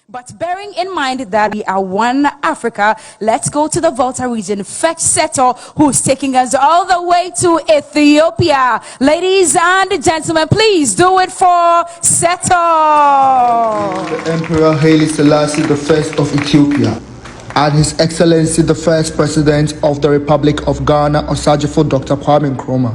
But bearing in mind that we are one Africa, let's go to the Volta region. Fetch Seto, who's taking us all the way to Ethiopia. Ladies and gentlemen, please do it for Seto. The Emperor Haile Selassie I of Ethiopia, and His Excellency the First President of the Republic of Ghana, Osajifo Dr. Kwame Nkrumah.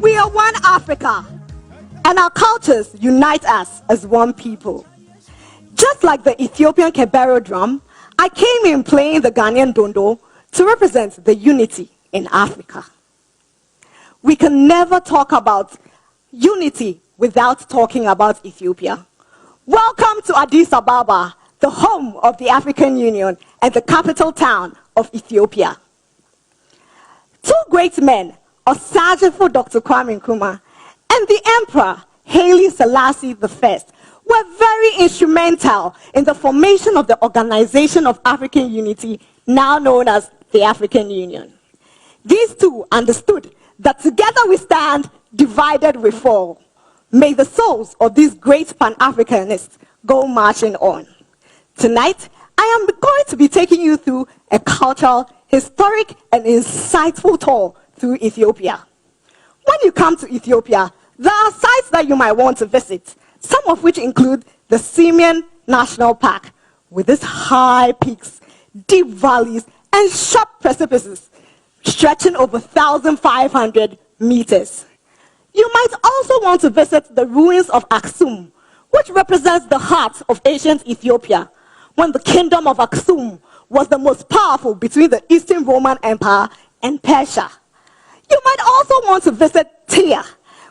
We are one Africa, and our cultures unite us as one people. Just like the Ethiopian Kebero drum, I came in playing the Ghanaian dondo to represent the unity in Africa. We can never talk about unity without talking about Ethiopia. Welcome to Addis Ababa, the home of the African Union and the capital town of Ethiopia. Two great men, Osajifo Dr. Kwame Nkrumah and the Emperor Haile Selassie I, were very instrumental in the formation of the Organization of African Unity, now known as the African Union. These two understood that together we stand, divided we fall. May the souls of these great Pan-Africanists go marching on. Tonight, I am going to be taking you through a cultural, historic, and insightful tour through Ethiopia. When you come to Ethiopia, there are sites that you might want to visit, some of which include the Simian National Park, with its high peaks, deep valleys, and sharp precipices stretching over 1,500 meters. You might also want to visit the ruins of Aksum, which represents the heart of ancient Ethiopia, when the kingdom of Aksum was the most powerful between the Eastern Roman Empire and Persia. You might also want to visit Tyre,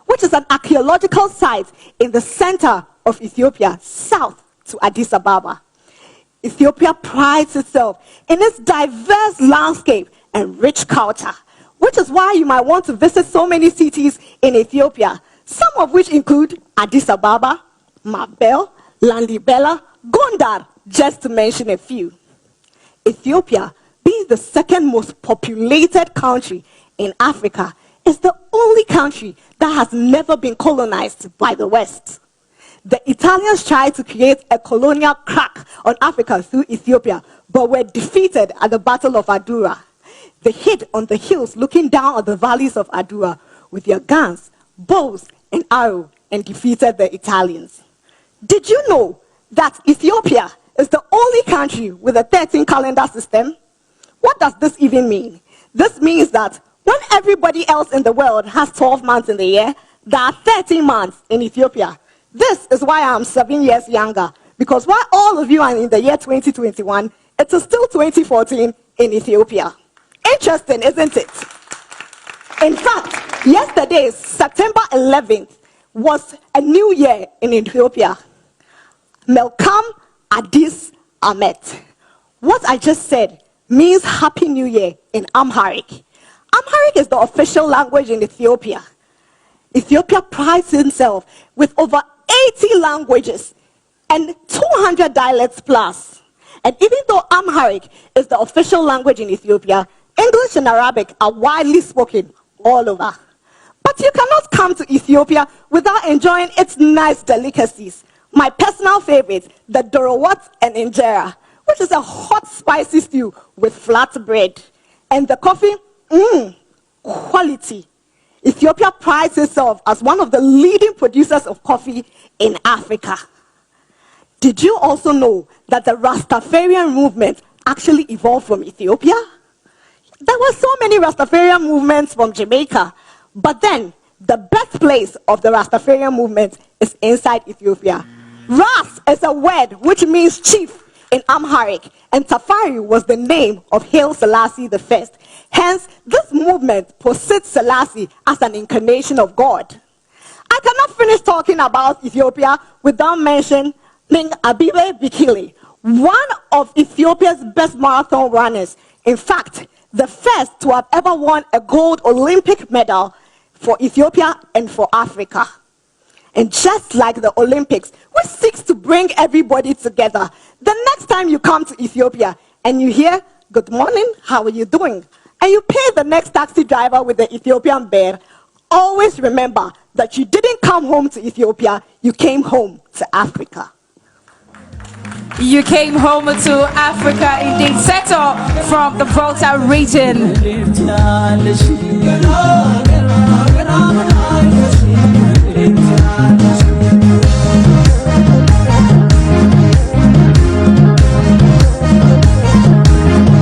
which is an archaeological site in the center of Ethiopia, south to Addis Ababa. Ethiopia prides itself in its diverse landscape and rich culture, which is why you might want to visit so many cities in Ethiopia, some of which include Addis Ababa, Mabel, Lalibela, Gondar, just to mention a few. Ethiopia, being the second most populated country in Africa, is the only country that has never been colonized by the West. The Italians tried to create a colonial crack on Africa through Ethiopia, but were defeated at the Battle of Adura. They hid on the hills looking down on the valleys of Adura with their guns, bows, and arrows, and defeated the Italians. Did you know that Ethiopia is the only country with a 13 calendar system? What does this even mean? This means that when everybody else in the world has 12 months in the year, there are 13 months in Ethiopia. This is why I'm 7 years younger, because while all of you are in the year 2021, it is still 2014 in Ethiopia. Interesting, isn't it? In fact, yesterday, September 11th, was a new year in Ethiopia. Melkam Addis Amet. What I just said means Happy New Year in Amharic. Amharic is the official language in Ethiopia. Ethiopia prides itself with over 80 languages and 200 dialects plus. And even though Amharic is the official language in Ethiopia, English and Arabic are widely spoken all over. But you cannot come to Ethiopia without enjoying its nice delicacies. My personal favorite, the dorowat and injera, which is a hot spicy stew with flat bread. And the coffee, quality. Ethiopia prides itself as one of the leading producers of coffee in Africa. Did you also know that the Rastafarian movement actually evolved from Ethiopia? There were so many Rastafarian movements from Jamaica, but then the birthplace of the Rastafarian movement is inside Ethiopia. Ras is a word which means chief in Amharic, and Tafari was the name of Haile Selassie I. Hence, this movement posits Selassie as an incarnation of God. I cannot finish talking about Ethiopia without mentioning Abibe Bikili, one of Ethiopia's best marathon runners. In fact, the first to have ever won a gold Olympic medal for Ethiopia and for Africa. And just like the Olympics, which seeks to bring everybody together, the next time you come to Ethiopia and you hear, "Good morning, how are you doing?" and you pay the next taxi driver with the Ethiopian bear, always remember that you didn't come home to Ethiopia, you came home to Africa. You came home to Africa, indeed. Settle from the Volta region.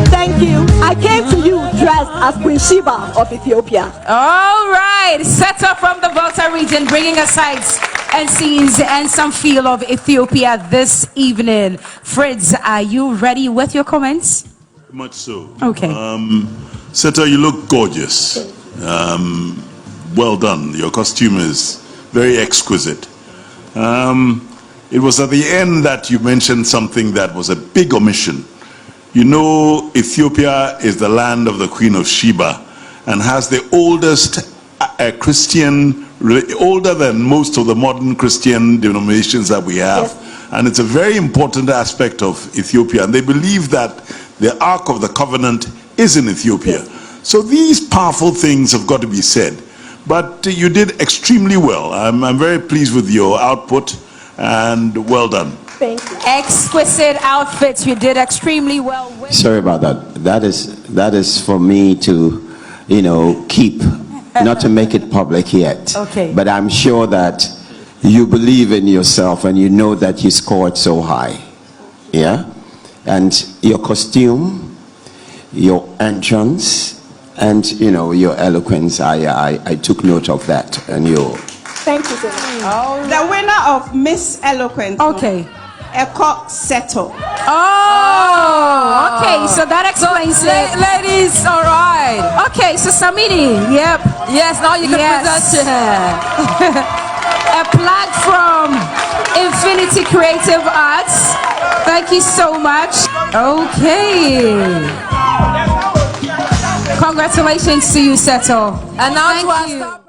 Thank you. I came to you dressed as Queen Sheba of Ethiopia. All right, Settle from the Volta region, bringing us sights and scenes and some feel of Ethiopia this evening. Fritz, are you ready with your comments? Much so. Okay. Seta, you look gorgeous. Well done. Your costume is very exquisite. It was at the end that you mentioned something that was a big omission. You know, Ethiopia is the land of the Queen of Sheba and has the oldest Christian, older than most of the modern Christian denominations that we have. Yes. And it's a very important aspect of Ethiopia. And they believe that the Ark of the Covenant is in Ethiopia. Yes. So these powerful things have got to be said. But you did extremely well. I'm very pleased with your output and well done. Thank you. Exquisite outfits. You did extremely well. Sorry about that. That is for me to, keep, not to make it public yet. Okay. But I'm sure that you believe in yourself and you know that you scored so high. Yeah? And your costume, your entrance, and, your eloquence, I took note of that. And Thank you so much. The winner of Miss Eloquent. Okay. Eko Seto. Oh, okay. So that explains it. Ladies, all right. Okay, so Samini, yep. Yes, now you can present A plug from Infinity Creative Arts. Thank you so much. Okay. Congratulations to you, Seto. And now Thank to our you. star